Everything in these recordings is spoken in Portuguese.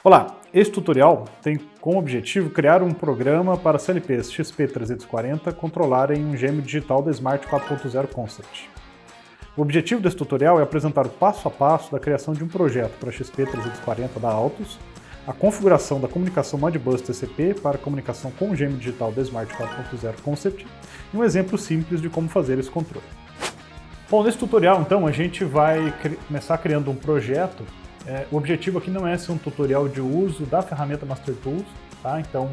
Olá, esse tutorial tem como objetivo criar um programa para CLPs XP340 controlarem um gêmeo digital da Smart 4.0 Concept. O objetivo desse tutorial é apresentar o passo a passo da criação de um projeto para XP340 da Altus, a configuração da comunicação Modbus TCP para comunicação com o gêmeo digital da Smart 4.0 Concept e um exemplo simples de como fazer esse controle. Bom, nesse tutorial então a gente vai começar criando um projeto. O objetivo aqui não é ser um tutorial de uso da ferramenta Master Tools, tá? Então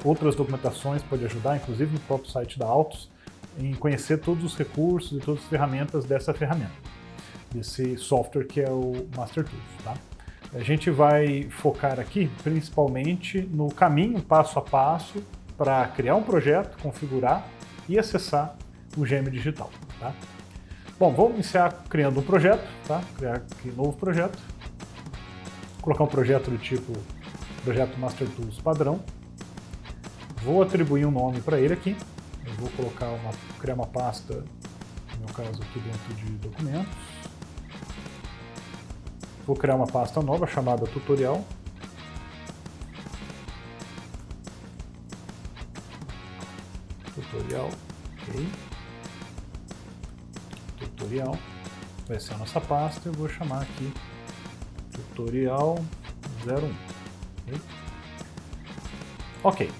outras documentações podem ajudar, inclusive no próprio site da Altus, em conhecer todos os recursos e todas as ferramentas dessa ferramenta, desse software que é o Master Tools, tá? A gente vai focar aqui principalmente no caminho passo a passo para criar um projeto, configurar e acessar o gêmeo digital, tá? Bom, vamos iniciar criando um projeto, tá? Criar aqui um novo projeto. Colocar um projeto do tipo projeto Master Tools padrão. Vou atribuir um nome para ele aqui. Eu vou criar uma pasta, no meu caso aqui dentro de documentos. Vou criar uma pasta nova chamada tutorial. Tutorial, ok. Tutorial. Vai ser a nossa pasta, eu vou chamar aqui tutorial 01. Ok.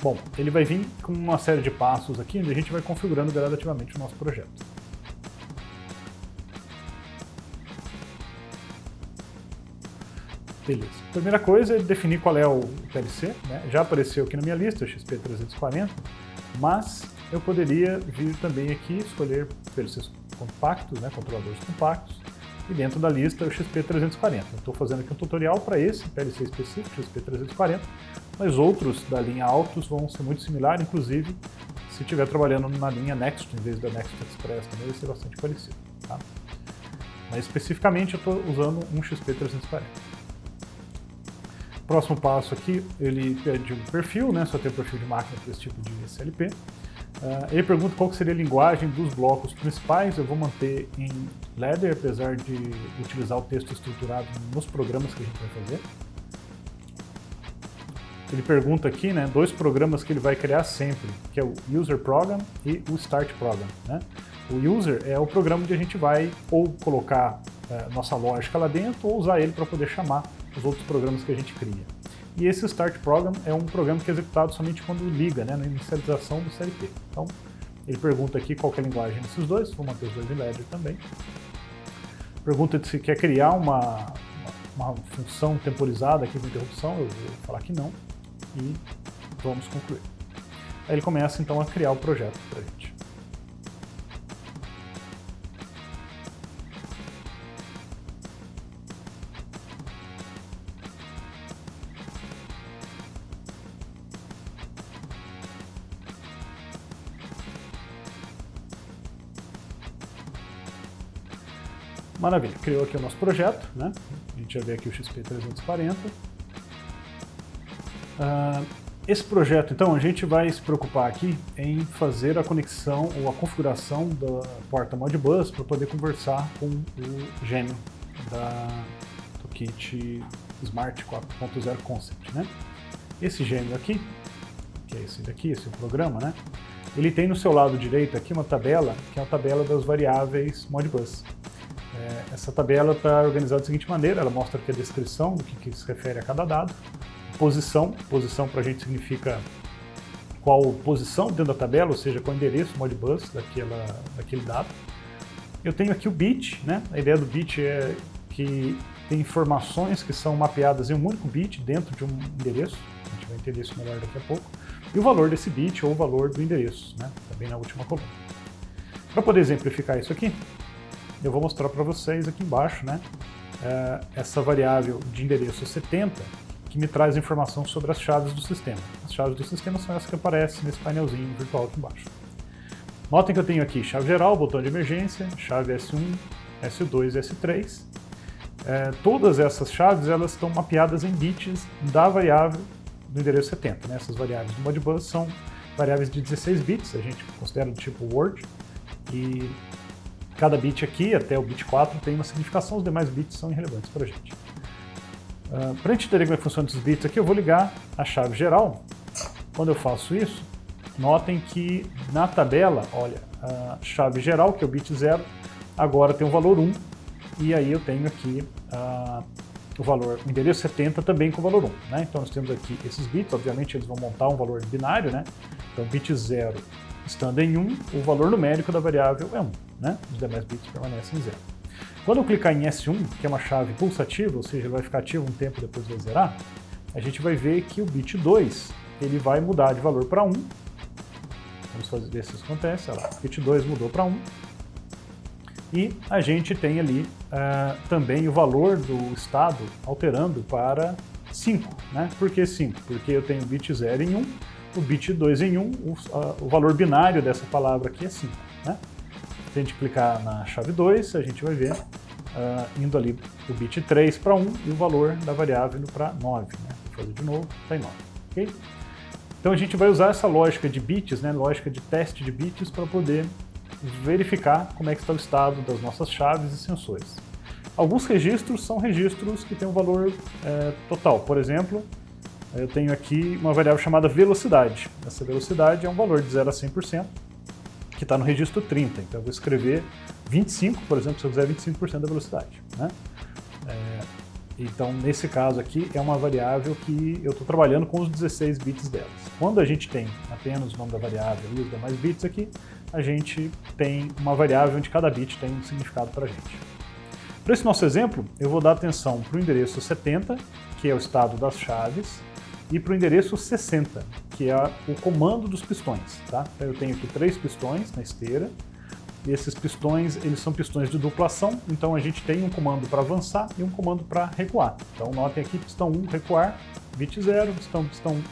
Bom, ele vai vir com uma série de passos aqui, onde a gente vai configurando gradativamente o nosso projeto. Beleza. Primeira coisa é definir qual é o PLC, né? Já apareceu aqui na minha lista, o XP340, mas eu poderia vir também aqui escolher PLCs compactos, né? Controladores compactos, e dentro da lista o XP340. Eu estou fazendo aqui um tutorial para esse PLC específico, XP340, mas outros da linha Altus vão ser muito similares, inclusive se estiver trabalhando na linha Nexus em vez da Nexus Express também vai ser bastante parecido, tá? Mas especificamente eu estou usando um XP340. Próximo passo aqui, ele pede um perfil, né? Só tem um perfil de máquina para esse tipo de SLP. Ele pergunta qual que seria a linguagem dos blocos principais. Eu vou manter em Ladder, apesar de utilizar o texto estruturado nos programas que a gente vai fazer. Ele pergunta aqui, né, dois programas que ele vai criar sempre, que é o User Program e o Start Program, né? O User é o programa onde a gente vai ou colocar nossa lógica lá dentro ou usar ele para poder chamar os outros programas que a gente cria. E esse Start Program é um programa que é executado somente quando liga, né, na inicialização do CLP. Então, ele pergunta aqui qual que é a linguagem desses dois, vou manter os dois em Ladder também. Pergunta se quer criar uma função temporizada aqui com interrupção, eu vou falar que não, e vamos concluir. Aí ele começa então a criar o projeto para a gente. Maravilha, criou aqui o nosso projeto, né? A gente já vê aqui o XP340. Esse projeto, então, a gente vai se preocupar aqui em fazer a conexão ou a configuração da porta Modbus para poder conversar com o gêmeo do kit Smart 4.0 Concept, né? Esse gêmeo aqui, que é esse daqui, esse programa, né? Ele tem no seu lado direito aqui uma tabela, que é a tabela das variáveis Modbus. Essa tabela está organizada da seguinte maneira, ela mostra aqui a descrição do que se refere a cada dado. Posição para a gente significa qual posição dentro da tabela, ou seja, qual endereço Modbus daquele dado. Eu tenho aqui o bit, né? A ideia do bit é que tem informações que são mapeadas em um único bit dentro de um endereço, a gente vai entender isso melhor daqui a pouco, e o valor desse bit ou o valor do endereço, né? Também na última coluna. Para poder exemplificar isso aqui, eu vou mostrar para vocês aqui embaixo, né, essa variável de endereço 70, que me traz informação sobre as chaves do sistema. As chaves do sistema são essas que aparecem nesse painelzinho virtual aqui embaixo. Notem que eu tenho aqui chave geral, botão de emergência, chave S1, S2 e S3. Todas essas chaves elas estão mapeadas em bits da variável do endereço 70. Né? Essas variáveis do Modbus são variáveis de 16 bits, a gente considera do tipo Word. E cada bit aqui, até o bit 4, tem uma significação, os demais bits são irrelevantes para a gente. Para a gente entender como é que funciona esses bits aqui, eu vou ligar a chave geral. Quando eu faço isso, notem que na tabela, olha, a chave geral, que é o bit 0, agora tem o valor 1, e aí eu tenho aqui o endereço 70 também com o valor 1. Né? Então nós temos aqui esses bits, obviamente eles vão montar um valor binário, né? Então bit 0 estando em 1, o valor numérico da variável é 1, né? Os demais bits permanecem em 0. Quando eu clicar em S1, que é uma chave pulsativa, ou seja, ele vai ficar ativo um tempo e depois vai zerar, a gente vai ver que o bit 2 ele vai mudar de valor para 1. Vamos ver se isso acontece. Olha lá, bit 2 mudou para 1. E a gente tem ali também o valor do estado alterando para 5. Né? Por que 5? Porque eu tenho o bit 0 em 1, o bit 2 em 1, o valor binário dessa palavra aqui é 5. Né? Se a gente clicar na chave 2, a gente vai ver indo ali o bit 3 para 1 e o valor da variável indo para 9. Né? Vou fazer de novo, está em 9. Okay? Então a gente vai usar essa lógica de bits, né, lógica de teste de bits, para poder verificar como é que está o estado das nossas chaves e sensores. Alguns registros são registros que têm um valor total. Por exemplo, eu tenho aqui uma variável chamada velocidade. Essa velocidade é um valor de 0 a 100%, que está no registro 30. Então eu vou escrever 25, por exemplo, se eu quiser 25% da velocidade. Né? Então, nesse caso aqui, é uma variável que eu estou trabalhando com os 16 bits delas. Quando a gente tem apenas o nome da variável e os demais bits aqui, a gente tem uma variável onde cada bit tem um significado para a gente. Para esse nosso exemplo, eu vou dar atenção para o endereço 70, que é o estado das chaves, e para o endereço 60, que é o comando dos pistões. Tá? Então, eu tenho aqui 3 pistões na esteira. E esses pistões, eles são pistões de duplação, então a gente tem um comando para avançar e um comando para recuar. Então notem aqui, pistão 1, recuar, bit 0, pistão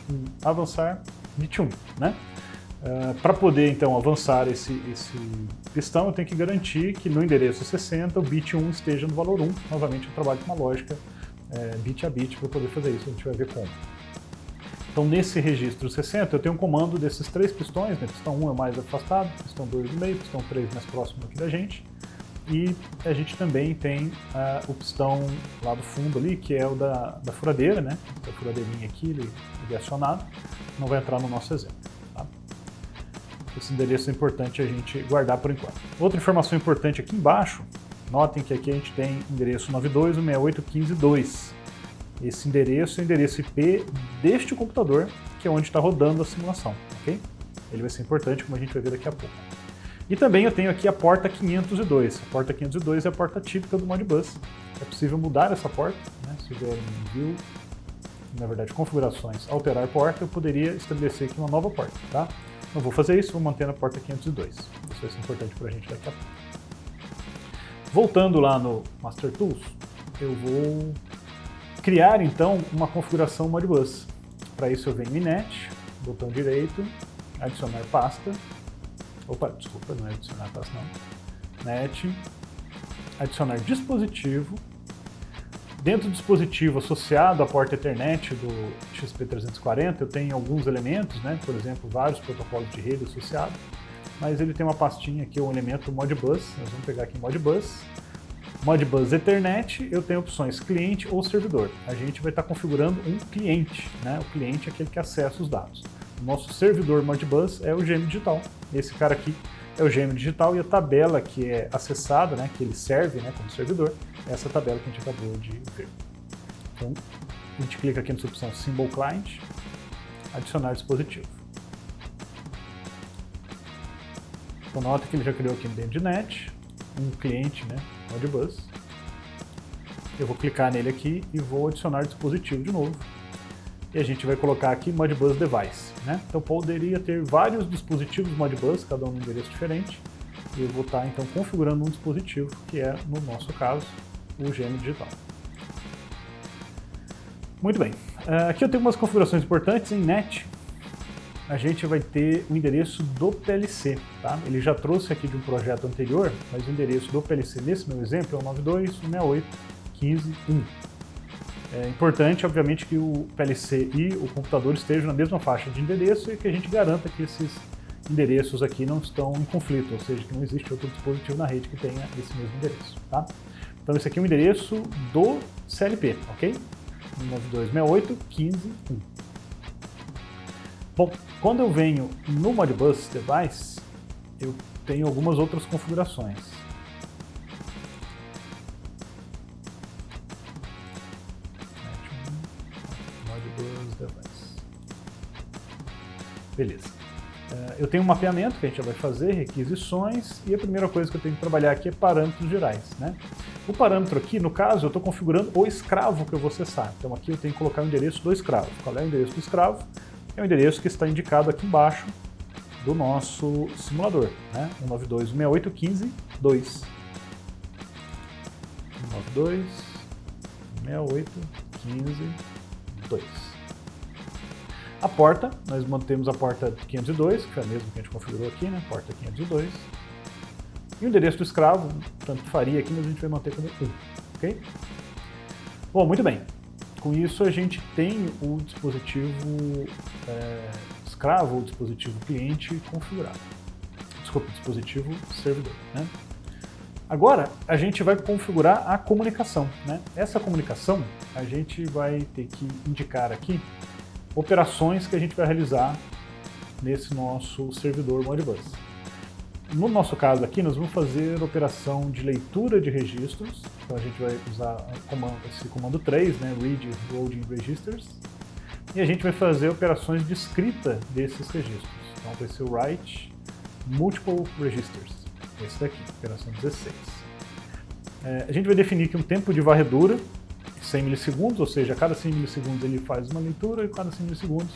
1, avançar, bit 1. Né? Para poder então avançar esse pistão, eu tenho que garantir que no endereço 60 o bit 1 esteja no valor 1. Novamente eu trabalho com uma lógica bit a bit para poder fazer isso, a gente vai ver como. Então, nesse registro 60, eu tenho um comando desses 3 pistões, né? Pistão 1 é mais afastado, pistão 2 no meio, pistão 3 mais próximo aqui da gente. E a gente também tem o pistão lá do fundo ali, que é o da furadeira, né? A furadeirinha aqui, ele é acionado, não vai entrar no nosso exemplo. Tá? Esse endereço é importante a gente guardar por enquanto. Outra informação importante aqui embaixo, notem que aqui a gente tem endereço 92.168.15.2. Esse endereço é o endereço IP deste computador, que é onde está rodando a simulação, ok? Ele vai ser importante, como a gente vai ver daqui a pouco. E também eu tenho aqui a porta 502. A porta 502 é a porta típica do Modbus. É possível mudar essa porta, né? Se vier em View, na verdade, configurações, alterar porta, eu poderia estabelecer aqui uma nova porta, tá? Não vou fazer isso, vou manter a porta 502. Isso vai ser importante para a gente daqui a pouco. Voltando lá no Master Tools, eu vou criar então uma configuração Modbus. Para isso eu venho em Net, botão direito, adicionar pasta. Opa, desculpa, não é adicionar pasta não. Net, adicionar dispositivo. Dentro do dispositivo associado à porta Ethernet do XP340, eu tenho alguns elementos, né? Por exemplo, vários protocolos de rede associados, mas ele tem uma pastinha aqui, um elemento Modbus. Nós vamos pegar aqui Modbus. Modbus Ethernet, eu tenho opções cliente ou servidor. A gente vai estar configurando um cliente, né? O cliente é aquele que acessa os dados. O nosso servidor Modbus é o GM Digital. Esse cara aqui é o GM Digital e a tabela que é acessada, né, que ele serve, né, como servidor, é essa tabela que a gente acabou de ver. Então, a gente clica aqui nessa opção Symbol Client, adicionar dispositivo. Então, nota que ele já criou aqui dentro de Net um cliente, né, Modbus. Eu vou clicar nele aqui e vou adicionar dispositivo de novo. E a gente vai colocar aqui Modbus Device, né? Então poderia ter vários dispositivos Modbus, cada um num endereço diferente. E eu vou estar então configurando um dispositivo, que é, no nosso caso, o GM Digital. Muito bem. Aqui eu tenho umas configurações importantes em Net. A gente vai ter o endereço do PLC, tá? Ele já trouxe aqui de um projeto anterior, mas o endereço do PLC nesse meu exemplo é o 92.168.15.1. É importante, obviamente, que o PLC e o computador estejam na mesma faixa de endereço e que a gente garanta que endereços aqui não estão em conflito, ou seja, que não existe outro dispositivo na rede que tenha esse mesmo endereço, tá? Então esse aqui é o endereço do CLP, ok? 192.168.15.1. Bom, quando eu venho no Modbus Device, eu tenho algumas outras configurações. Modbus Device. Beleza. Eu tenho um mapeamento que a gente já vai fazer, requisições, e a primeira coisa que eu tenho que trabalhar aqui é parâmetros gerais, né? O parâmetro aqui, no caso, eu estou configurando o escravo que eu vou acessar. Então aqui eu tenho que colocar o endereço do escravo. Qual é o endereço do escravo? É o endereço que está indicado aqui embaixo do nosso simulador, né? 192.168.15.2. 192.168.15.2. A porta, nós mantemos a porta 502, que foi a mesma que a gente configurou aqui, né? Porta 502. E o endereço do escravo, tanto faria aqui, mas a gente vai manter como 1, ok? Bom, muito bem. Com isso a gente tem o dispositivo escravo, o dispositivo cliente configurado. Desculpa, dispositivo servidor, né? Agora a gente vai configurar a comunicação, né? Essa comunicação a gente vai ter que indicar aqui operações que a gente vai realizar nesse nosso servidor Modbus. No nosso caso aqui, nós vamos fazer operação de leitura de registros. Então a gente vai usar esse comando 3, né, read loading registers, e a gente vai fazer operações de escrita desses registros. Então vai ser o write multiple registers, esse daqui, operação 16. A gente vai definir aqui um tempo de varredura, 100 milissegundos, ou seja, a cada 100 milissegundos ele faz uma leitura e a cada 100 milissegundos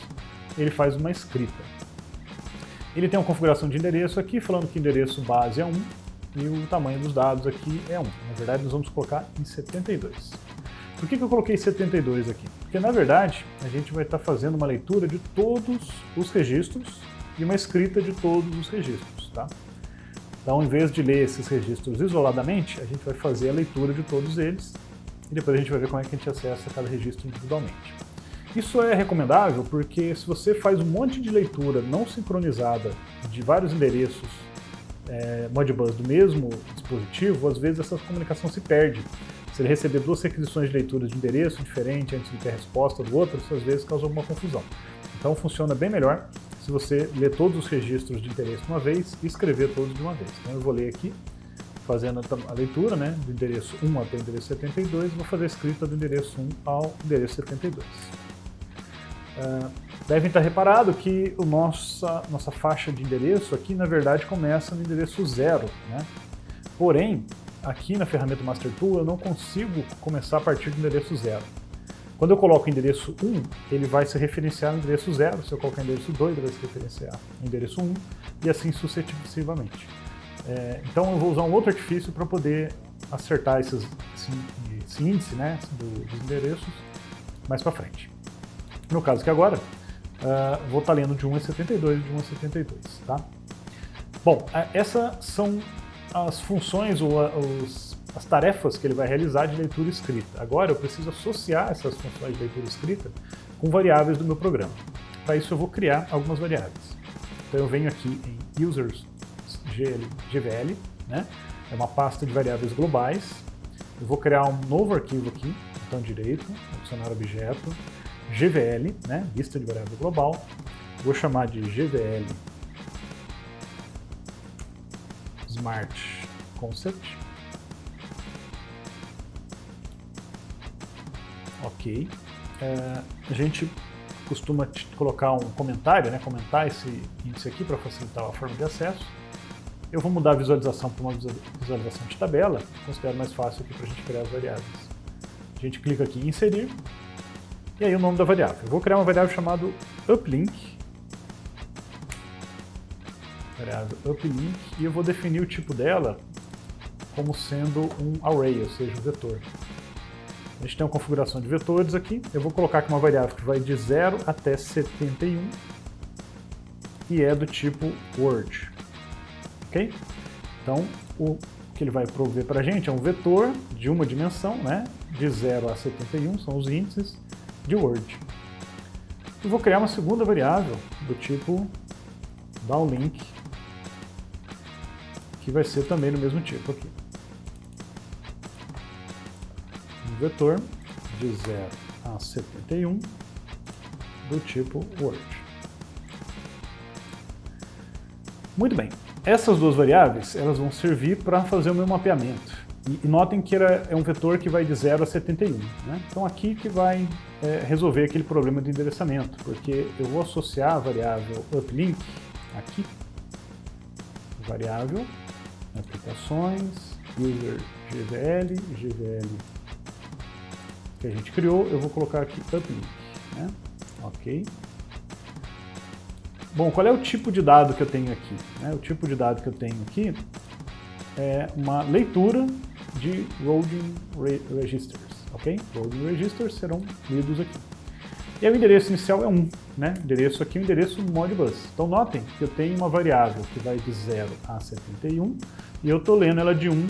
ele faz uma escrita. Ele tem uma configuração de endereço aqui, falando que o endereço base é 1 e o tamanho dos dados aqui é 1. Na verdade, nós vamos colocar em 72. Por que eu coloquei 72 aqui? Porque, na verdade, a gente vai estar fazendo uma leitura de todos os registros e uma escrita de todos os registros, tá? Então, em vez de ler esses registros isoladamente, a gente vai fazer a leitura de todos eles e depois a gente vai ver como é que a gente acessa cada registro individualmente. Isso é recomendável porque se você faz um monte de leitura não sincronizada de vários endereços Modbus do mesmo dispositivo, às vezes essa comunicação se perde. Se ele receber duas requisições de leitura de endereço diferente antes de ter a resposta do outro, isso às vezes causa alguma confusão. Então funciona bem melhor se você ler todos os registros de interesse de uma vez e escrever todos de uma vez. Então eu vou ler aqui, fazendo a leitura, né, do endereço 1 até o endereço 72, e vou fazer a escrita do endereço 1 ao endereço 72. Devem estar reparado que nossa faixa de endereço aqui, na verdade, começa no endereço 0, né? Porém, aqui na ferramenta Master Tool, eu não consigo começar a partir do endereço 0. Quando eu coloco o endereço 1, ele vai se referenciar no endereço 0, se eu colocar o endereço 2, ele vai se referenciar no endereço 1, e assim sucessivamente. Então eu vou usar um outro artifício para poder acertar esse índice, né, dos endereços mais para frente. No caso que agora, vou estar lendo de 1 a 72 de 1 a 72, tá? Bom, essas são as funções ou as tarefas que ele vai realizar de leitura e escrita. Agora eu preciso associar essas funções de leitura e escrita com variáveis do meu programa. Para isso eu vou criar algumas variáveis. Então eu venho aqui em users GVL, né? É uma pasta de variáveis globais. Eu vou criar um novo arquivo aqui, botão direito, adicionar objeto, GVL, né? Lista de variável global. Vou chamar de GVL Smart Concept. Ok. A gente costuma colocar um comentário, né? Comentar esse índice aqui para facilitar a forma de acesso. Eu vou mudar a visualização para uma visualização de tabela, considero mais fácil aqui para a gente criar as variáveis. A gente clica aqui em inserir, e aí o nome da variável. Eu vou criar uma variável chamada uplink, variável uplink, e eu vou definir o tipo dela como sendo um array, ou seja, um vetor. A gente tem uma configuração de vetores aqui, eu vou colocar aqui uma variável que vai de 0 até 71, e é do tipo word. Ok? Então, o que ele vai prover para a gente é um vetor de uma dimensão, né? De 0 a 71, são os índices de Word. E vou criar uma segunda variável do tipo downlink, que vai ser também do mesmo tipo aqui. Um vetor de 0 a 71 do tipo word. Muito bem, essas duas variáveis elas vão servir para fazer o meu mapeamento. E notem que é um vetor que vai de 0 a 71. Né? Então aqui que vai resolver aquele problema de endereçamento, porque eu vou associar a variável uplink aqui, variável, aplicações, user GVL que a gente criou, eu vou colocar aqui uplink. Né? Ok. Bom, qual é o tipo de dado que eu tenho aqui? O tipo de dado que eu tenho aqui é uma leitura de Routing Registers, ok? Routing Registers serão lidos aqui. E o endereço inicial é 1, né? Endereço aqui é o endereço Modbus. Então notem que eu tenho uma variável que vai de 0 a 71 e eu estou lendo ela de 1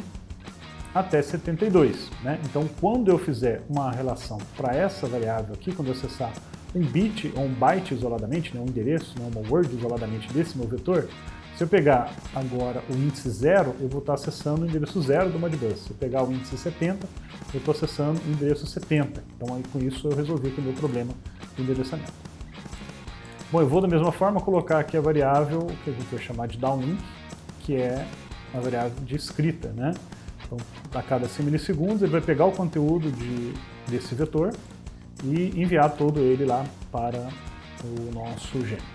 até 72, né? Então quando eu fizer uma relação para essa variável aqui, quando eu acessar um bit ou um byte isoladamente, né, um endereço, né, uma word isoladamente desse meu vetor, se eu pegar agora o índice 0, eu vou estar acessando o endereço 0 do Modbus. Se eu pegar o índice 70, eu estou acessando o endereço 70. Então aí, com isso eu resolvi aqui o meu problema de endereçamento. Bom, eu vou da mesma forma colocar aqui a variável que a gente vai chamar de downlink, que é a variável de escrita, né? Então, a cada 100 milissegundos ele vai pegar o conteúdo desse vetor e enviar todo ele lá para o nosso gênero.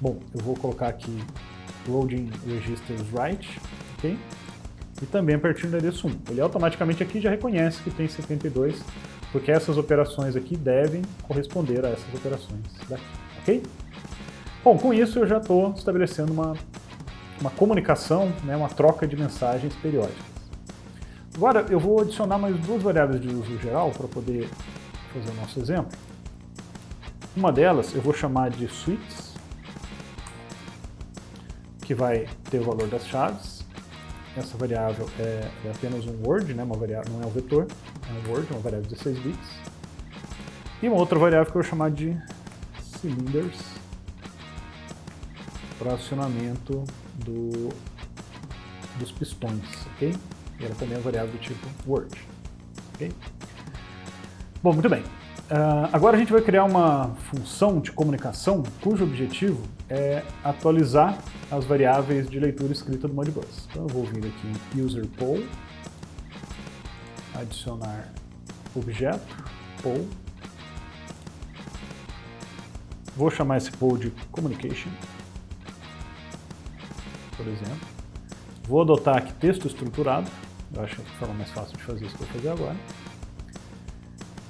Bom, eu vou colocar aqui Loading Registers Write, ok? E também a partir do endereço 1. Ele automaticamente aqui já reconhece que tem 72, porque essas operações aqui devem corresponder a essas operações daqui, ok? Bom, com isso eu já estou estabelecendo uma comunicação, né, uma troca de mensagens periódicas. Agora eu vou adicionar mais duas variáveis de uso geral para poder fazer o nosso exemplo. Uma delas eu vou chamar de suites, que vai ter o valor das chaves. Essa variável é apenas um word, né? Uma variável, não é um vetor, é um word, uma variável de 16 bits. E uma outra variável que eu vou chamar de cylinders, para acionamento dos pistões, ok? E ela também é uma variável do tipo word, ok? Bom, muito bem. Agora a gente vai criar uma função de comunicação cujo objetivo é atualizar as variáveis de leitura escrita do Modbus. Então eu vou vir aqui em user poll, adicionar objeto, poll. Vou chamar esse poll de communication, por exemplo. Vou adotar aqui texto estruturado, eu acho que é a forma mais fácil de fazer isso que eu vou fazer agora.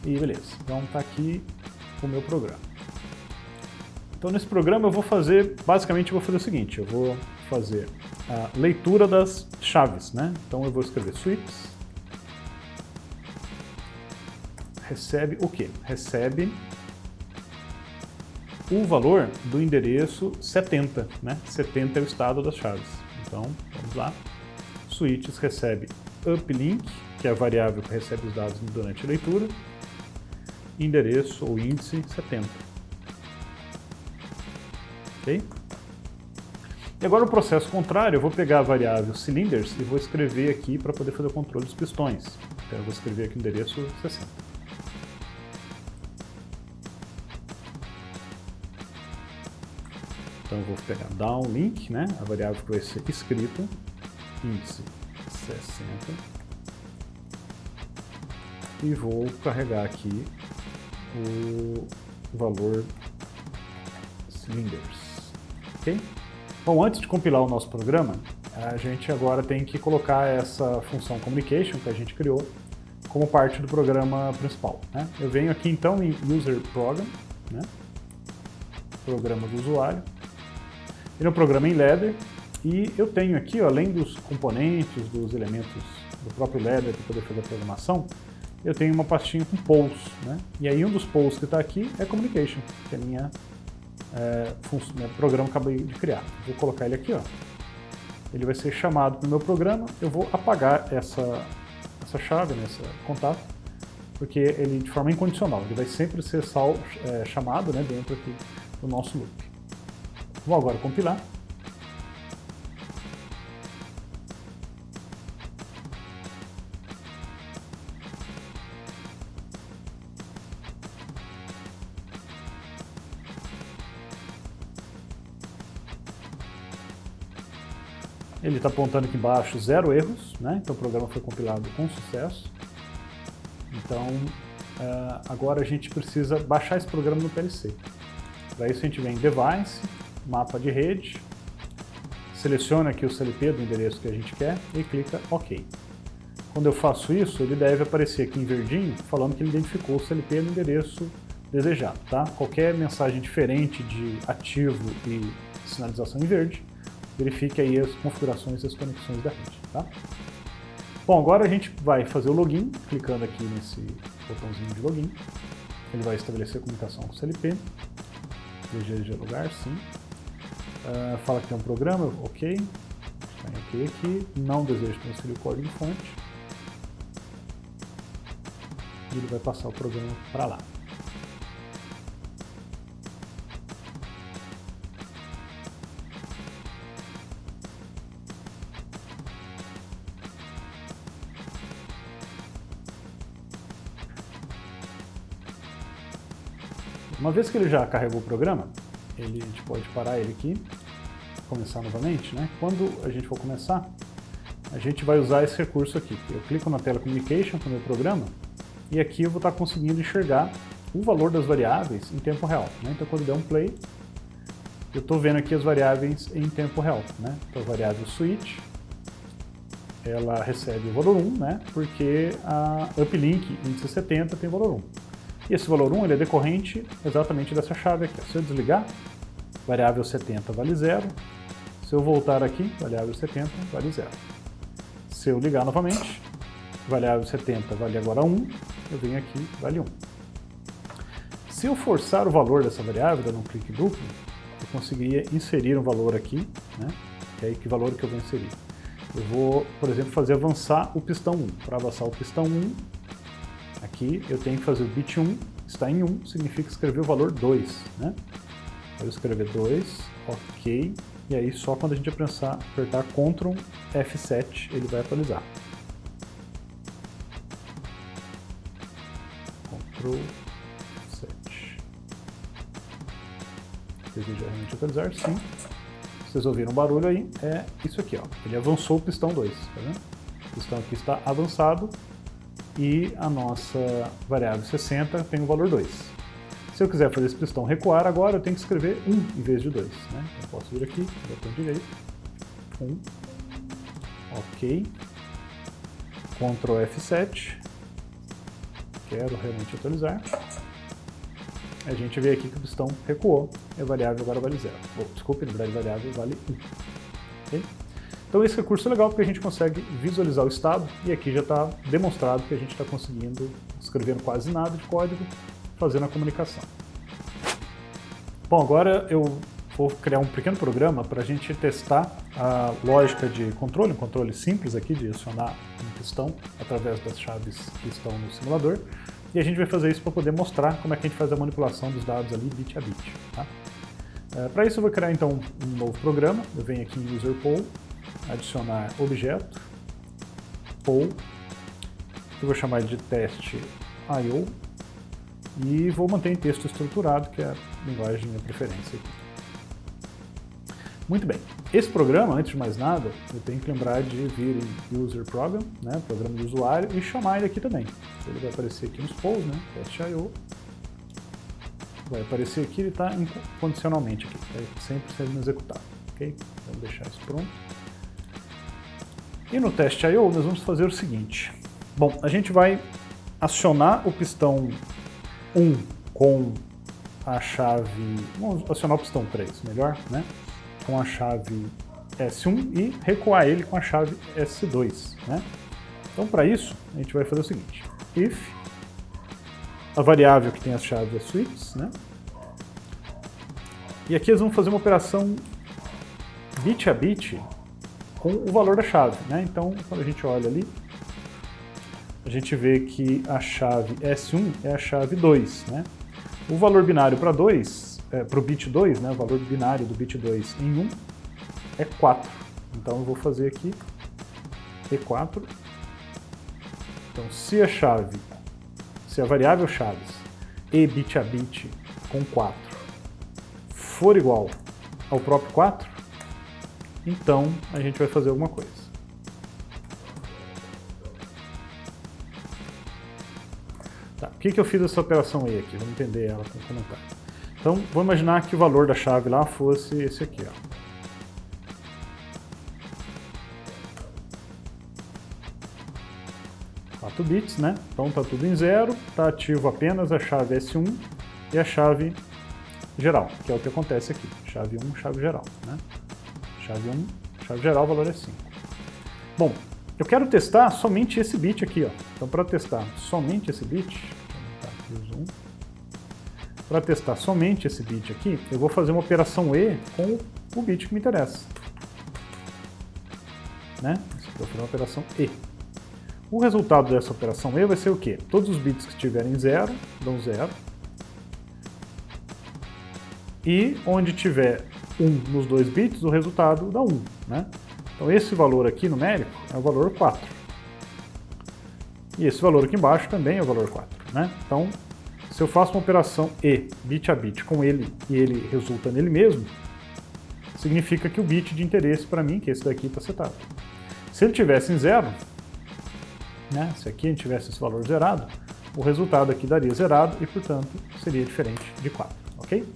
E beleza, então está aqui o meu programa. Então nesse programa eu vou fazer, basicamente eu vou fazer o seguinte, eu vou fazer a leitura das chaves, né? Então eu vou escrever sweeps, recebe o quê? Recebe o valor do endereço 70, né? 70 é o estado das chaves. Então, vamos lá. Switches recebe uplink, que é a variável que recebe os dados durante a leitura, endereço ou índice 70. Ok? E agora o processo contrário, eu vou pegar a variável cylinders e vou escrever aqui para poder fazer o controle dos pistões. Então eu vou escrever aqui o endereço 60. Então eu vou pegar downlink, né, a variável que vai ser escrita, índice 60, e vou carregar aqui o valor cylinders, ok? Bom, antes de compilar o nosso programa, a gente agora tem que colocar essa função communication que a gente criou como parte do programa principal, né? Eu venho aqui então em user program, né? Programa do usuário. Ele é um programa em Ladder e eu tenho aqui, ó, além dos componentes, dos elementos do próprio Ladder para poder fazer a programação, eu tenho uma pastinha com polls, né? E aí um dos polls que está aqui é communication, que é minha programa que eu acabei de criar. Vou colocar ele aqui, ó. Ele vai ser chamado para o meu programa, eu vou apagar essa chave, né, esse contato, porque ele de forma incondicional, ele vai sempre ser chamado, né, dentro aqui do nosso loop. Vou agora compilar. Ele está apontando aqui embaixo 0 erros, né? Então o programa foi compilado com sucesso. Então agora a gente precisa baixar esse programa no PLC. Para isso a gente vem em Device, Mapa de Rede, seleciona aqui o CLP do endereço que a gente quer e clica OK. Quando eu faço isso, ele deve aparecer aqui em verdinho, falando que ele identificou o CLP no endereço desejado. Tá? Qualquer mensagem diferente de ativo e sinalização em verde, verifique aí as configurações e as conexões da rede. Tá? Bom, agora a gente vai fazer o login, clicando aqui nesse botãozinho de login. Ele vai estabelecer a comunicação com o CLP. Deseja lugar, sim. Fala que tem um programa, ok. Está em ok aqui. Não deseja transferir o código-fonte. E ele vai passar o programa para lá. Uma vez que ele já carregou o programa, a gente pode parar ele aqui, começar novamente, né? Quando a gente for começar, a gente vai usar esse recurso aqui. Eu clico na tela Communication com o meu programa e aqui eu vou estar conseguindo enxergar o valor das variáveis em tempo real, né? Então quando der um play, eu estou vendo aqui as variáveis em tempo real, né? Então a variável switch, ela recebe o valor 1, né? Porque a uplink índice 70 tem valor 1. E esse valor 1 ele é decorrente exatamente dessa chave aqui. Se eu desligar, variável 70 vale 0. Se eu voltar aqui, variável 70 vale 0. Se eu ligar novamente, variável 70 vale agora 1. Eu venho aqui, vale 1. Se eu forçar o valor dessa variável, dando um clique duplo, eu conseguiria inserir um valor aqui, né? E aí, que valor que eu vou inserir? Eu vou, por exemplo, fazer avançar o pistão 1. Para avançar o pistão 1, aqui eu tenho que fazer o bit 1, está em 1, significa escrever o valor 2, né? Eu vou escrever 2, ok, e aí só quando a gente apertar Ctrl F7 ele vai atualizar. Ctrl F7. Deseja realmente atualizar? Sim. Vocês ouviram um barulho aí? É isso aqui, ó. Ele avançou o pistão 2, tá vendo? O pistão aqui está avançado. E a nossa variável 60 tem o valor 2. Se eu quiser fazer esse pistão recuar agora, eu tenho que escrever 1 em vez de 2. Né? Então eu posso vir aqui, botão direito, 1, ok, Ctrl F7, quero realmente atualizar. A gente vê aqui que o pistão recuou e a variável agora vale 0. Desculpe, na verdade a variável vale 1. Okay? Então esse recurso é legal porque a gente consegue visualizar o estado e aqui já está demonstrado que a gente está conseguindo, escrevendo quase nada de código, fazendo a comunicação. Bom, agora eu vou criar um pequeno programa para a gente testar a lógica de controle, um controle simples aqui de acionar um pistão através das chaves que estão no simulador. E a gente vai fazer isso para poder mostrar como é que a gente faz a manipulação dos dados ali bit a bit. Tá? Para isso eu vou criar então um novo programa, eu venho aqui em User Poll, adicionar objeto, poll, eu vou chamar ele de test.io e vou manter em texto estruturado, que é a linguagem de minha preferência aqui. Muito bem, esse programa, antes de mais nada, eu tenho que lembrar de vir em User Program, né, programa de usuário, e chamar ele aqui também. Ele vai aparecer aqui nos polls, né, test.io, vai aparecer aqui, ele está condicionalmente aqui, vai sempre sendo executado, ok? Vamos deixar isso pronto. E no test.io nós vamos fazer o seguinte. Bom, a gente vai acionar o pistão 1 com a chave... Vamos acionar o pistão 3, melhor, né? Com a chave S1 e recuar ele com a chave S2, né? Então, para isso, a gente vai fazer o seguinte. If a variável que tem as chaves switches, né? E aqui eles vão fazer uma operação bit a bit com o valor da chave, né? Então, quando a gente olha ali, a gente vê que a chave S1 é a chave 2, né? O valor binário para 2 para o bit 2, né, o valor binário do bit 2 em 1 é 4. Então eu vou fazer aqui E4. Então se a variável chaves e bit a bit com 4 for igual ao próprio 4, então a gente vai fazer alguma coisa. Tá, por que eu fiz essa operação E aqui? Vamos entender ela com o comentário. Então, vamos imaginar que o valor da chave lá fosse esse aqui, ó. Bits, né? Então tá tudo em 0, tá ativo apenas a chave S1 e a chave geral, que é o que acontece aqui. Chave 1, chave geral, né? Chave 1, chave geral, o valor é 5. Bom, eu quero testar somente esse bit aqui, ó. Então para testar somente esse bit, para testar somente esse bit aqui, eu vou fazer uma operação E com o bit que me interessa, né? Isso aqui eu vou fazer uma operação E. O resultado dessa operação E vai ser o quê? Todos os bits que estiverem 0, dão 0. E onde tiver 1 nos 2 bits, o resultado dá 1, né? Então esse valor aqui numérico é o valor 4. E esse valor aqui embaixo também é o valor 4, né? Então, se eu faço uma operação E, bit a bit, com ele, e ele resulta nele mesmo, significa que o bit de interesse para mim, que esse daqui está setado. Se ele tivesse em 0, né? Se aqui a gente tivesse esse valor zerado, o resultado aqui daria zerado e, portanto, seria diferente de 4, ok?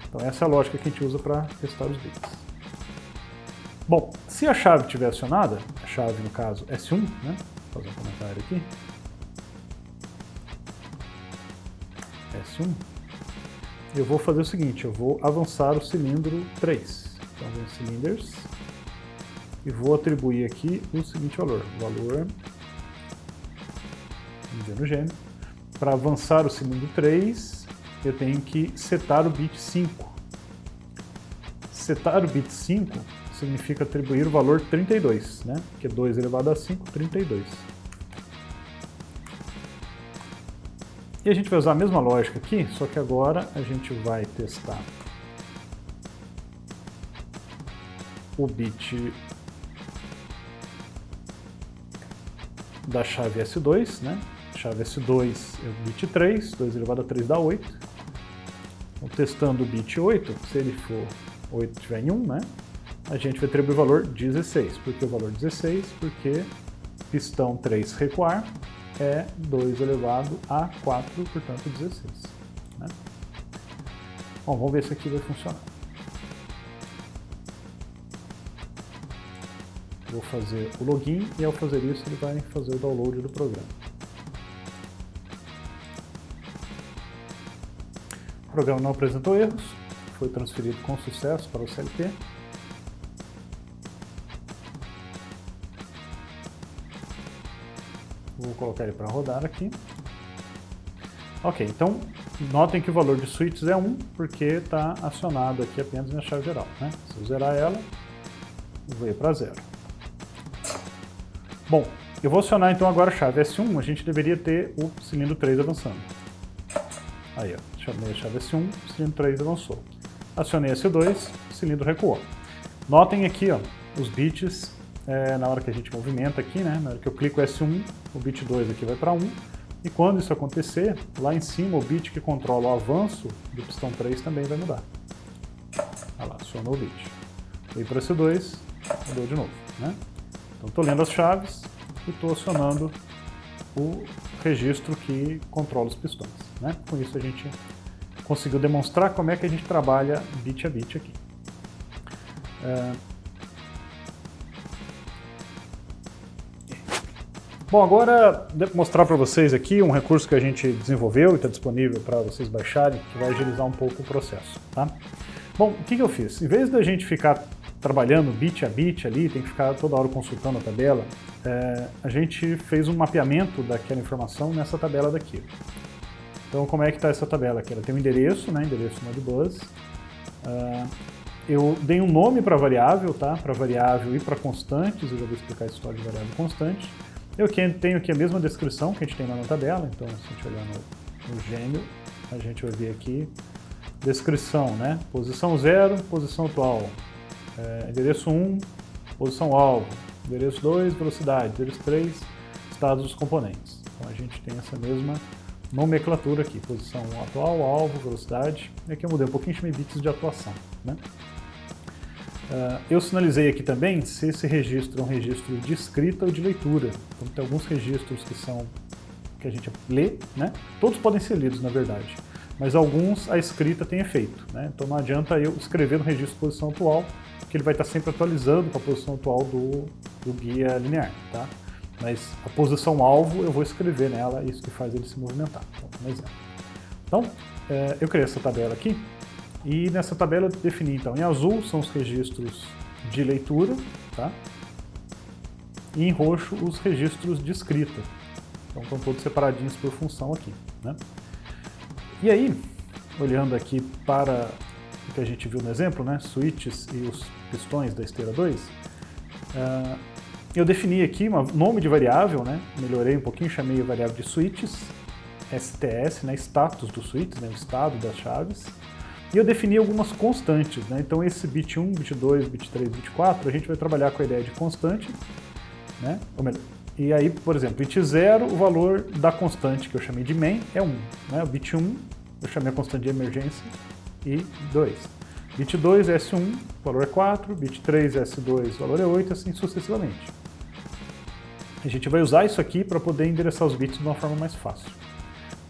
Então essa é a lógica que a gente usa para testar os bits. Bom, se a chave estiver acionada, a chave no caso S1, né? Vou fazer um comentário aqui. S1. Eu vou fazer o seguinte, eu vou avançar o cilindro 3. Então vem cylinders e vou atribuir aqui o seguinte valor, no gêmeo. Para avançar o cilindro 3, eu tenho que setar o bit 5. Setar o bit 5 significa atribuir o valor 32, né? Que é 2 elevado a 5, 32. E a gente vai usar a mesma lógica aqui, só que agora a gente vai testar o bit da chave S2, né? Chave S2 é o bit 3, 2 elevado a 3 dá 8. Então, testando o bit 8, se ele for 8 tiver em 1, né? A gente vai atribuir o valor 16. Por que o valor 16? Porque pistão 3 recuar é 2 elevado a 4, portanto 16. Né? Bom, vamos ver se aqui vai funcionar. Vou fazer o login e ao fazer isso ele vai fazer o download do programa. O programa não apresentou erros, foi transferido com sucesso para o CLP. Vou colocar ele para rodar aqui. Ok, então notem que o valor de switches é 1, porque está acionado aqui apenas na chave geral. Né? Se eu zerar ela, veio para 0. Bom, eu vou acionar então agora a chave S1, a gente deveria ter o cilindro 3 avançando. Aí, ó, chamei a chave S1, o cilindro 3 avançou. Acionei a S2, o cilindro recuou. Notem aqui, ó, os bits, na hora que a gente movimenta aqui, né, na hora que eu clico S1, o bit 2 aqui vai para 1, e quando isso acontecer, lá em cima o bit que controla o avanço do pistão 3 também vai mudar. Olha lá, acionou o bit. Fui para S2, mudou de novo, né? Então estou lendo as chaves e estou acionando o registro que controla os pistões. Né? Com isso a gente conseguiu demonstrar como é que a gente trabalha bit a bit aqui. Bom, agora vou mostrar para vocês aqui um recurso que a gente desenvolveu e está disponível para vocês baixarem, que vai agilizar um pouco o processo. Tá? Bom, o que eu fiz? Em vez da gente ficar trabalhando bit a bit ali, tem que ficar toda hora consultando a tabela, a gente fez um mapeamento daquela informação nessa tabela daqui. Então, como é que está essa tabela aqui? Ela tem um endereço, né, endereço Modbus. Eu dei um nome para a variável, tá? Para variável e para constantes, eu já vou explicar a história de variável e constante. Eu tenho aqui a mesma descrição que a gente tem lá na tabela, então se a gente olhar no gêmeo, a gente vai ver aqui descrição, né? Posição 0, posição atual, endereço 1, posição alvo, endereço 2, velocidade, endereço 3, estados dos componentes. Então a gente tem essa mesma nomenclatura aqui, posição atual, alvo, velocidade, e aqui eu mudei um pouquinho, chamei bits de atuação, né? Eu sinalizei aqui também se esse registro é um registro de escrita ou de leitura. Então tem alguns registros que a gente lê, né? Todos podem ser lidos, na verdade, mas alguns a escrita tem efeito, né? Então não adianta eu escrever no registro de posição atual, porque ele vai estar sempre atualizando com a posição atual do guia linear, tá? Mas a posição alvo eu vou escrever nela, isso que faz ele se movimentar. Então, um exemplo. Então, eu criei essa tabela aqui, e nessa tabela eu defini, então, em azul são os registros de leitura, tá? E em roxo os registros de escrita. Então estão todos separadinhos por função aqui, né? E aí, olhando aqui para o que a gente viu no exemplo, né? Switches e os pistões da esteira 2, eu defini aqui um nome de variável, né? Melhorei um pouquinho, chamei a variável de switches, STS, né? Status do switch, né? O estado das chaves. E eu defini algumas constantes, né? Então esse bit 1, bit 2, bit 3, bit 4, a gente vai trabalhar com a ideia de constante, né? Ou melhor, e aí, por exemplo, bit 0, o valor da constante que eu chamei de main é 1, né? O bit 1, eu chamei a constante de emergência, e 2. Bit 2 é S1, o valor é 4, bit 3 é S2, o valor é 8, assim sucessivamente. A gente vai usar isso aqui para poder endereçar os bits de uma forma mais fácil.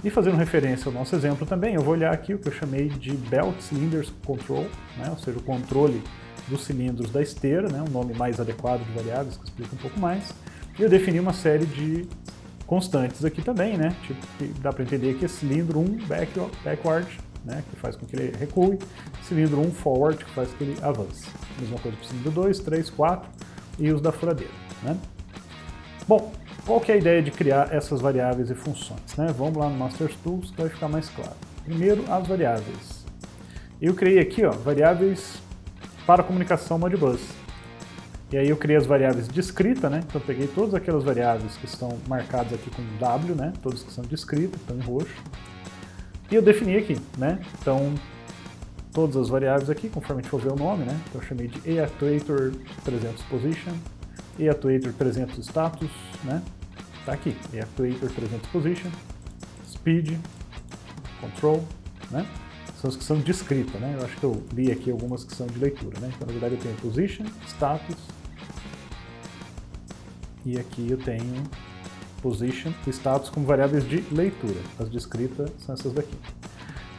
E fazendo referência ao nosso exemplo também, eu vou olhar aqui o que eu chamei de Belt Cylinders Control, né? Ou seja, o controle dos cilindros da esteira, né? Um nome mais adequado de variáveis, que explica um pouco mais. E eu defini uma série de constantes aqui também, né? Tipo, dá para entender que é cilindro 1 backward, né? Que faz com que ele recue, cilindro 1 forward, que faz com que ele avance. Mesma coisa para o cilindro 2, 3, 4 e os da furadeira, né? Bom, qual que é a ideia de criar essas variáveis e funções, né? Vamos lá no Master Tools que vai ficar mais claro. Primeiro, as variáveis. Eu criei aqui, ó, variáveis para comunicação Modbus. E aí eu criei as variáveis de escrita, né? Então eu peguei todas aquelas variáveis que estão marcadas aqui com W, né? Todas que são de escrita, estão em roxo. E eu defini aqui, né? Então, todas as variáveis aqui, conforme a gente for ver o nome, né? Então eu chamei de eActuator 300 Position, eActuator 300 Status, né? Tá aqui, eActuator 300 Position, Speed, Control, né? São as que são de escrita, né? Eu acho que eu li aqui algumas que são de leitura, né? Então, na verdade, eu tenho Position, Status, e aqui eu tenho Position e Status como variáveis de leitura. As de escrita são essas daqui.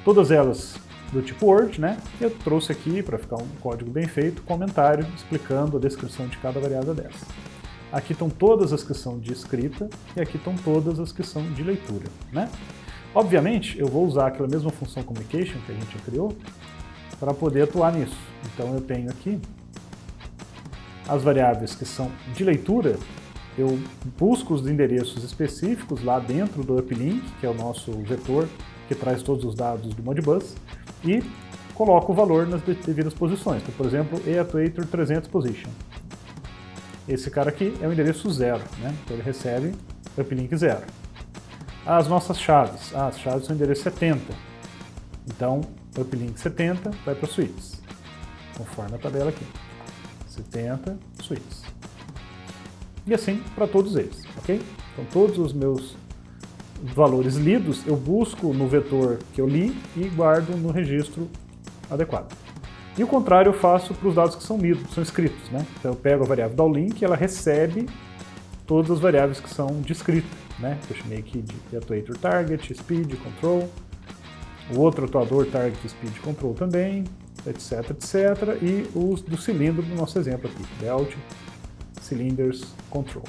Todas elas do tipo Word, né? Eu trouxe aqui, para ficar um código bem feito, comentário explicando a descrição de cada variável dessa. Aqui estão todas as que são de escrita e aqui estão todas as que são de leitura, né? Obviamente, eu vou usar aquela mesma função communication que a gente já criou para poder atuar nisso. Então eu tenho aqui as variáveis que são de leitura, eu busco os endereços específicos lá dentro do uplink, que é o nosso vetor que traz todos os dados do Modbus, e coloco o valor nas devidas posições. Então, por exemplo, eActuator 300 Position. Esse cara aqui é o endereço 0, né? Então ele recebe uplink 0. As nossas chaves. As chaves são o endereço 70. Então, uplink 70 vai para switches, conforme a tabela aqui. 70 switches. E assim para todos eles, ok? Então, todos os meus valores lidos eu busco no vetor que eu li e guardo no registro adequado. E o contrário eu faço para os dados que são lidos, são escritos, né? Então eu pego a variável downLink e ela recebe todas as variáveis que são de escrita, né? Eu chamei aqui de atuator target, speed, control, o outro atuador target, speed, control também, etc, etc, e os do cilindro do nosso exemplo aqui, belt, cylinders, control.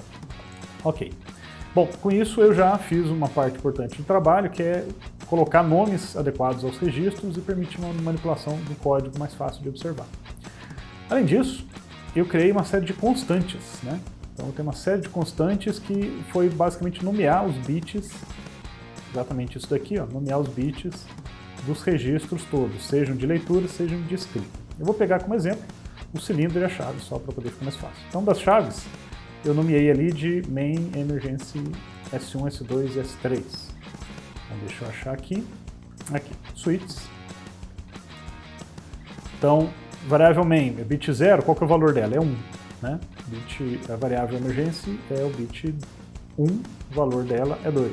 Ok. Bom, com isso eu já fiz uma parte importante do trabalho, que é colocar nomes adequados aos registros e permitir uma manipulação do código mais fácil de observar. Além disso, eu criei uma série de constantes, né? Então eu tenho uma série de constantes que foi basicamente nomear os bits, exatamente isso daqui, ó, nomear os bits dos registros todos, sejam de leitura, sejam de escrita. Eu vou pegar como exemplo o cilindro e a chave, só para poder ficar mais fácil. Então, das chaves, eu nomeei ali de Main, Emergency, S1, S2 e S3. Então, deixa eu achar aqui. Aqui, switches. Então, variável main é bit 0, qual que é o valor dela? É 1. Né? A variável emergency é o bit 1, o valor dela é 2.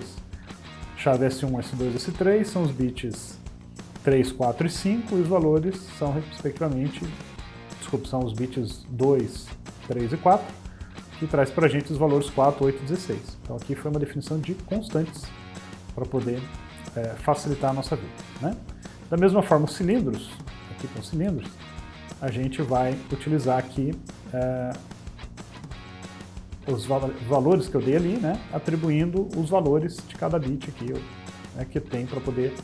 Chave S1, S2, S3 são os bits 3, 4 e 5, e os valores são, respectivamente, são os bits 2, 3 e 4, que traz para a gente os valores 4, 8 e 16. Então aqui foi uma definição de constantes para poder facilitar a nossa vida. Né? Da mesma forma, os cilindros, aqui com os cilindros, a gente vai utilizar aqui os valores que eu dei ali, né, atribuindo os valores de cada bit aqui que tem para poder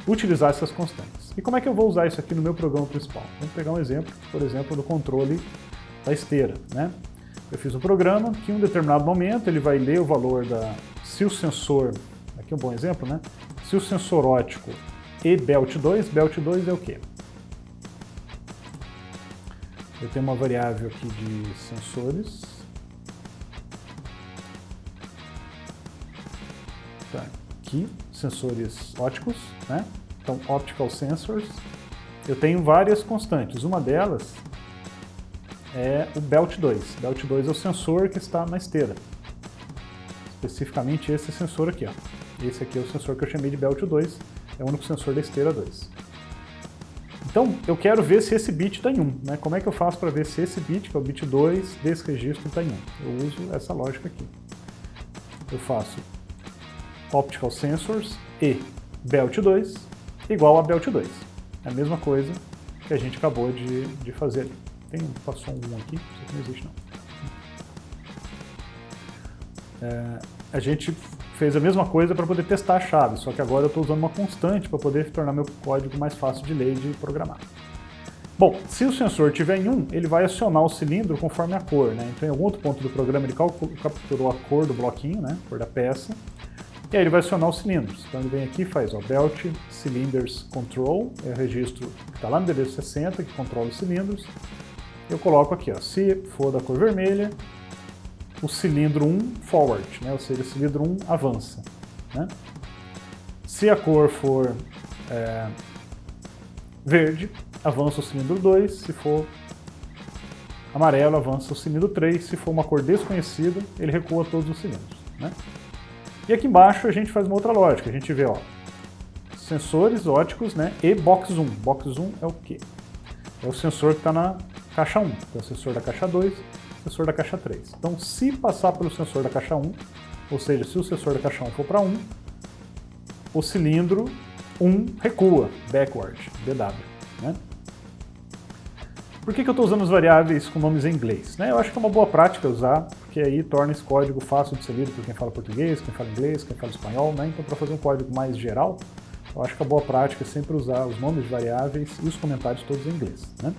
utilizar essas constantes. E como é que eu vou usar isso aqui no meu programa principal? Vamos pegar um exemplo, por exemplo, do controle da esteira. Né? Eu fiz um programa que em um determinado momento ele vai ler o valor se o sensor, aqui é um bom exemplo, né? Se o sensor ótico e belt 2 é o quê? Eu tenho uma variável aqui de sensores. Tá, aqui, sensores óticos, né? Então, optical sensors. Eu tenho várias constantes. Uma delas é o belt 2. Belt 2 é o sensor que está na esteira. Especificamente esse sensor aqui, ó. Esse aqui é o sensor que eu chamei de belt 2. É o único sensor da esteira 2. Então, eu quero ver se esse bit está em 1. Né? Como é que eu faço para ver se esse bit, que é o bit 2, desse registro está em 1? Eu uso essa lógica aqui. Eu faço optical sensors e belt 2 igual a belt 2. É a mesma coisa que a gente acabou de fazer. Passou um aqui, isso aqui não existe não. A gente fez a mesma coisa para poder testar a chave, só que agora eu estou usando uma constante para poder tornar meu código mais fácil de ler e de programar. Bom, se o sensor estiver em 1, ele vai acionar o cilindro conforme a cor. Né? Então, em algum outro ponto do programa, ele capturou a cor do bloquinho, né? A cor da peça, e aí ele vai acionar os cilindros. Então, ele vem aqui e faz belt cylinders control, é o registro que está lá no endereço 60, que controla os cilindros. Eu coloco aqui, ó, se for da cor vermelha, o cilindro 1 forward, né? Ou seja, o cilindro 1 avança. Né? Se a cor for verde, avança o cilindro 2, se for amarelo, avança o cilindro 3, se for uma cor desconhecida, ele recua todos os cilindros. Né? E aqui embaixo a gente faz uma outra lógica, a gente vê sensores óticos, né? E box 1. Box 1 é o quê? É o sensor que está na caixa 1, então, o sensor da caixa 2, sensor da caixa 3. Então, se passar pelo sensor da caixa 1, ou seja, se o sensor da caixa 1 for para 1, o cilindro 1 recua, backward, BW. Né? Por que eu estou usando as variáveis com nomes em inglês? Né? Eu acho que é uma boa prática usar, porque aí torna esse código fácil de ser lido por quem fala português, quem fala inglês, quem fala espanhol. Né? Então, para fazer um código mais geral, eu acho que a boa prática é sempre usar os nomes de variáveis e os comentários todos em inglês. Né?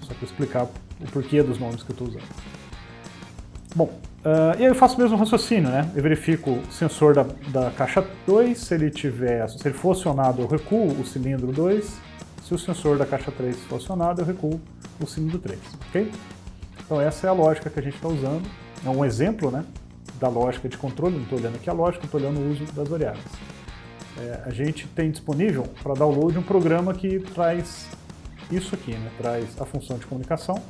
Só para explicar o porquê dos nomes que eu estou usando. Bom, e aí eu faço o mesmo raciocínio, né? Eu verifico o sensor da caixa 2, se ele for acionado, eu recuo o cilindro 2, se o sensor da caixa 3 for acionado, eu recuo o cilindro 3, ok? Então essa é a lógica que a gente está usando, é um exemplo, né, da lógica de controle, não estou olhando aqui a lógica, estou olhando o uso das variáveis. A gente tem disponível para download um programa que traz isso aqui, né? Traz a função de comunicação,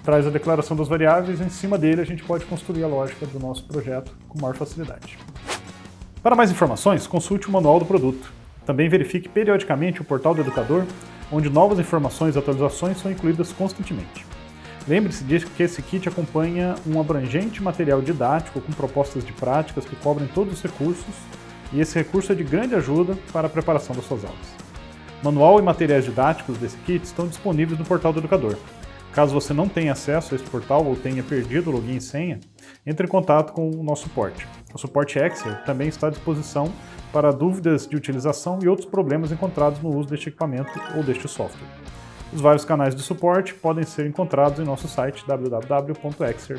traz a declaração das variáveis, e em cima dele a gente pode construir a lógica do nosso projeto com maior facilidade. Para mais informações, consulte o manual do produto. Também verifique periodicamente o portal do educador, onde novas informações e atualizações são incluídas constantemente. Lembre-se de que esse kit acompanha um abrangente material didático com propostas de práticas que cobrem todos os recursos, e esse recurso é de grande ajuda para a preparação das suas aulas. Manual e materiais didáticos desse kit estão disponíveis no portal do educador. Caso você não tenha acesso a esse portal ou tenha perdido o login e senha, entre em contato com o nosso suporte. O suporte Exer também está à disposição para dúvidas de utilização e outros problemas encontrados no uso deste equipamento ou deste software. Os vários canais de suporte podem ser encontrados em nosso site www.exer.com.